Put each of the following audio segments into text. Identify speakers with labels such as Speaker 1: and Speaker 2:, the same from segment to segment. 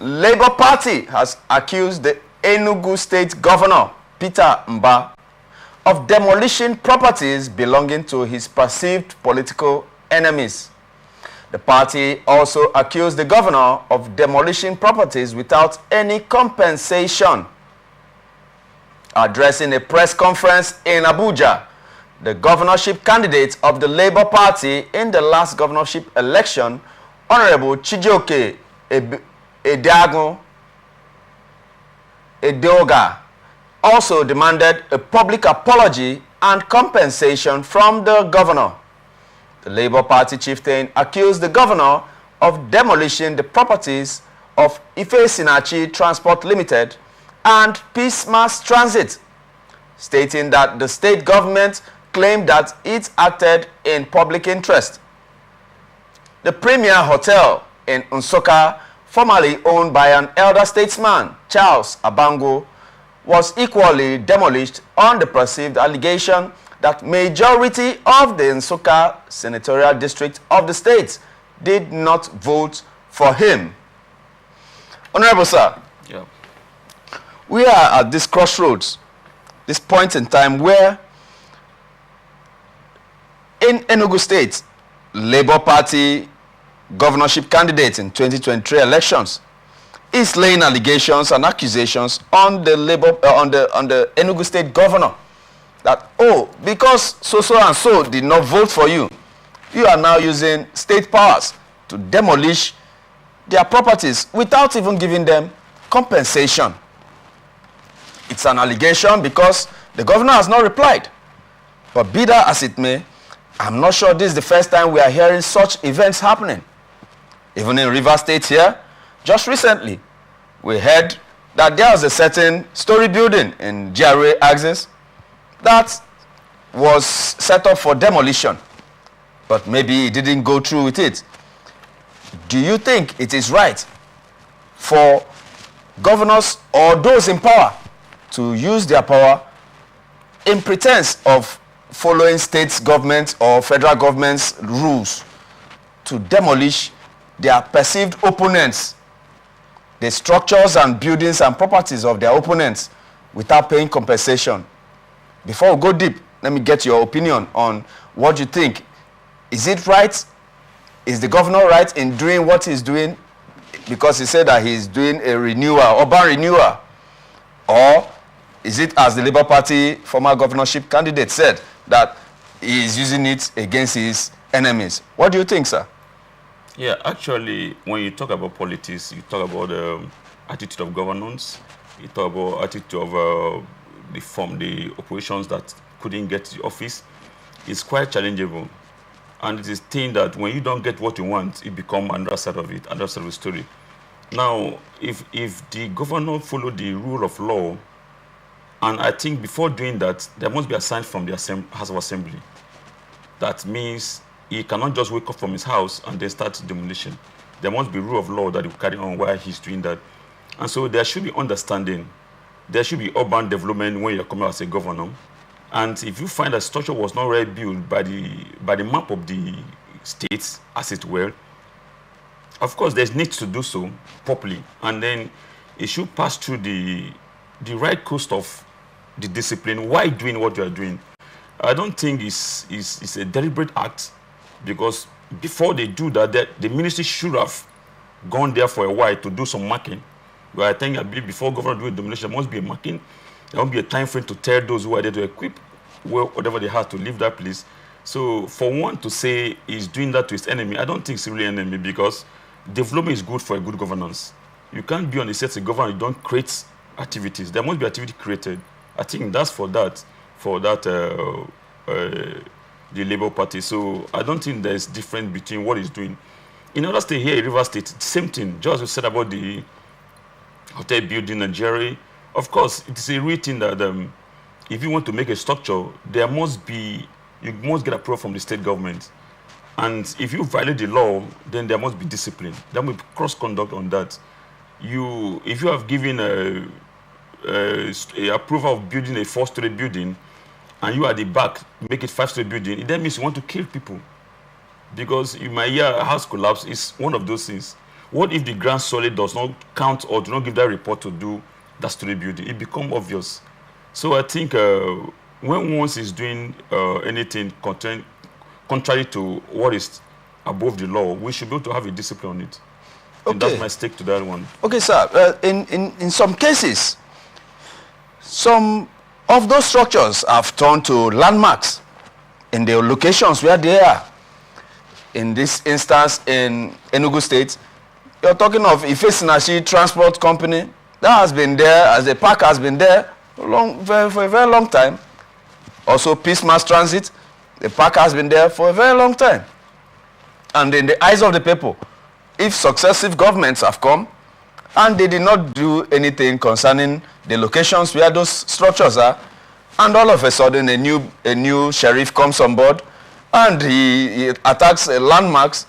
Speaker 1: Labour Party has accused the Enugu State Governor, Peter Mba, of demolishing properties belonging to his perceived political enemies. The party also accused the governor of demolishing properties without any compensation. Addressing a press conference in Abuja, the governorship candidate of the Labour Party in the last governorship election, Honorable Chijioke Edeoga, also demanded a public apology and compensation from the governor. The Labour Party chieftain accused the governor of demolishing the properties of Ife Sinachi Transport Limited and Peace Mass Transit, stating that the state government claimed that it acted in public interest. The Premier Hotel in Nsukka, formerly owned by an elder statesman, Charles Abango, was equally demolished on the perceived allegation that majority of the Nsukka senatorial district of the state did not vote for him. Honorable Sir,
Speaker 2: yeah.
Speaker 1: We are at this crossroads, this point in time where in Enugu State, Labour Party governorship candidate in 2023 elections is laying allegations and accusations on the Enugu State governor that, oh, because so and so did not vote for you, you are now using state powers to demolish their properties without even giving them compensation. It's an allegation because the governor has not replied. But be that as it may, I'm not sure this is the first time we are hearing such events happening. Even in Rivers State here, just recently, we heard that there was a certain story building in GRA Axis that was set up for demolition, but maybe it didn't go through with it. Do you think it is right for governors or those in power to use their power in pretense of following state government or federal government's rules to demolish their perceived opponents, the structures and buildings and properties of their opponents, without paying compensation? Before we go deep, let me get your opinion on what you think. Is it right? Is the governor right in doing what he's doing because he said that he's doing a renewal, urban renewal? Or is it, as the Labour Party former governorship candidate said, that he is using it against his enemies? What do you think, sir?
Speaker 2: Yeah, actually, when you talk about politics, you talk about the attitude of governance, you talk about attitude of the operations that couldn't get to the office. It's quite challengeable. And it is a thing that when you don't get what you want, it becomes another side of it, another side of the story. Now, if the governor followed the rule of law, and I think before doing that, there must be a sign from the House of Assembly. That means he cannot just wake up from his house and then start demolition. There must be rule of law that will carry on while he's doing that. And so there should be understanding. There should be urban development when you're coming as a governor. And if you find that structure was not really built by the map of the states, as it were, of course there's need to do so properly. And then it should pass through the right course of the discipline while doing what you are doing. I don't think it's a deliberate act, because before they do that, the ministry should have gone there for a while to do some marking. But I believe before government doing demolition, there must be a marking. There must be a time frame to tell those who are there to equip whatever they have to leave that place. So for one to say he's doing that to his enemy, I don't think it's really an enemy, because development is good for a good governance. You can't be on the set of government, you don't create activities. There must be activity created. I think that's for the Labour Party. So I don't think there's difference between what he's doing. In other states here in Rivers State, same thing. Just as we said about the hotel building in Nigeria, of course, it's a real thing that if you want to make a structure, you must get approval from the state government. And if you violate the law, then there must be discipline. There must be cross-conduct on that. If you have given a approval of building a 4-story building, and you at the back make it 5-story building, it then means you want to kill people. Because you might hear a house collapse is one of those things. What if the Grand Sole does not count or do not give that report to do that story building? It becomes obvious. So I think when once is doing anything contrary to what is above the law, we should be able to have a discipline on it. Okay. And that's my stake to that one.
Speaker 1: Okay, sir. In some cases, some of those structures have turned to landmarks in the locations where they are. In this instance, in Enugu State, you're talking of Ife-Sinashi Transport Company. That has been there, as the park has been there for a very long time. Also, Peace Mass Transit, the park has been there for a very long time. And in the eyes of the people, if successive governments have come and they did not do anything concerning the locations where those structures are, and all of a sudden a new sheriff comes on board and he attacks landmarks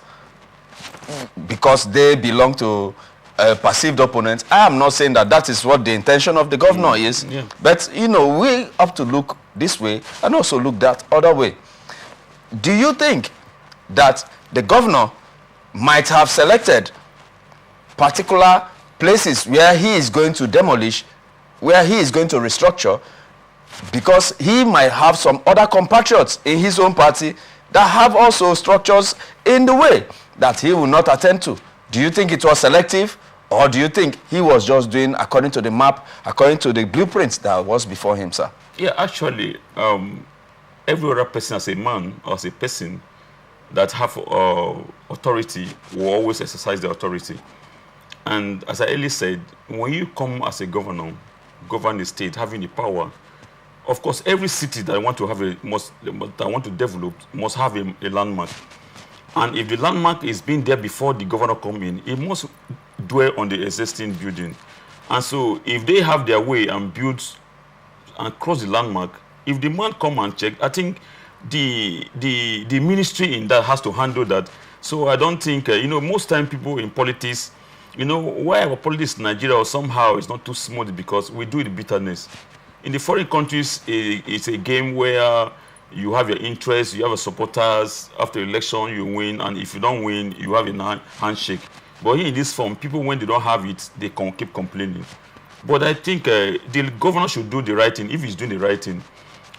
Speaker 1: because they belong to perceived opponents. I am not saying that that is what the intention of the governor is, but you know, we have to look this way and also look that other way. Do you think that the governor might have selected particular places where he is going to demolish, where he is going to restructure, because he might have some other compatriots in his own party that have also structures in the way that he will not attend to? Do you think it was selective, or do you think he was just doing according to the map, according to the blueprints that was before him, sir?
Speaker 2: Yeah, actually, every other person as a man or as a person that have authority will always exercise the authority. And as I earlier said, when you come as a governor, govern the state, having the power, of course, every city that want to have that want to develop must have a landmark. And if the landmark is being there before the governor come in, it must dwell on the existing building. And so if they have their way and build and cross the landmark, if the man come and check, I think the ministry in that has to handle that. So I don't think, you know, most time people in politics, you know, why our politics in Nigeria or somehow is not too smooth because we do it with bitterness. In the foreign countries, it's a game where you have your interests, you have your supporters. After election, you win, and if you don't win, you have a handshake. But here in this form, people, when they don't have it, they can keep complaining. But I think the governor should do the right thing if he's doing the right thing.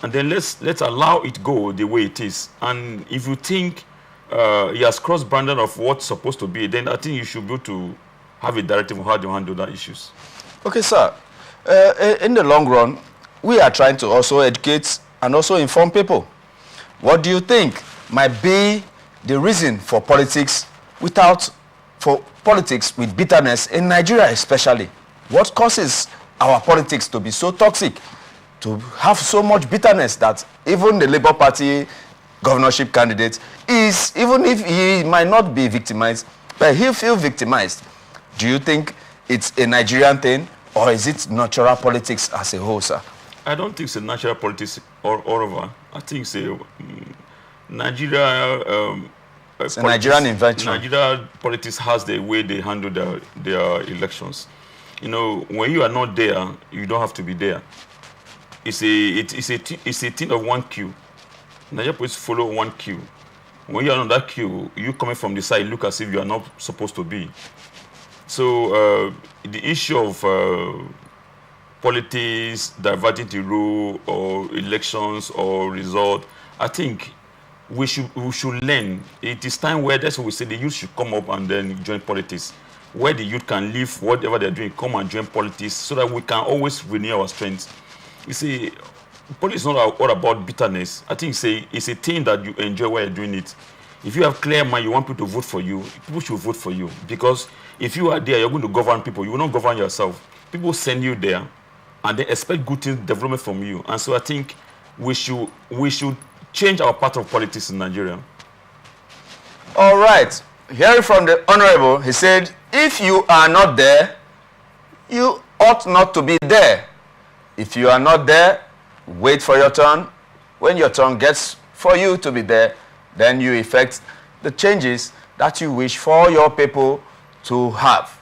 Speaker 2: And then let's allow it go the way it is. And if you think he has crossed boundary of what's supposed to be, then I think you should be able to have a directive on how to handle that issues.
Speaker 1: Okay, sir. In the long run, we are trying to also educate and also inform people. What do you think might be the reason for politics with bitterness in Nigeria especially? What causes our politics to be so toxic, to have so much bitterness that even the Labour Party governorship candidate is, even if he might not be victimized, but he'll feel victimized? Do you think it's a Nigerian thing, or is it natural politics as a whole, sir?
Speaker 2: I don't think it's a natural politics all over. I think it's a Nigeria.
Speaker 1: It's a Nigerian invention.
Speaker 2: Nigeria politics has the way they handle their elections. You know, when you are not there, you don't have to be there. It's a thing of one queue. Nigeria politics follow one queue. When you are on that queue, you coming from the side look as if you are not supposed to be. So the issue of politics diverting the rule or elections or result, I think we should learn. It is time where that's what we say the youth should come up and then join politics, where the youth can leave whatever they're doing, come and join politics, so that we can always renew our strength. You see, politics is not all about bitterness. I think it's a thing that you enjoy while you're doing it. If you have clear mind, you want people to vote for you, people should vote for you. Because if you are there, you're going to govern people. You will not govern yourself. People send you there, and they expect good things, development from you. And so I think we should change our part of politics in Nigeria.
Speaker 1: All right. Hearing from the Honorable, he said, if you are not there, you ought not to be there. If you are not there, wait for your turn. When your turn gets for you to be there, then you effect the changes that you wish for your people to have.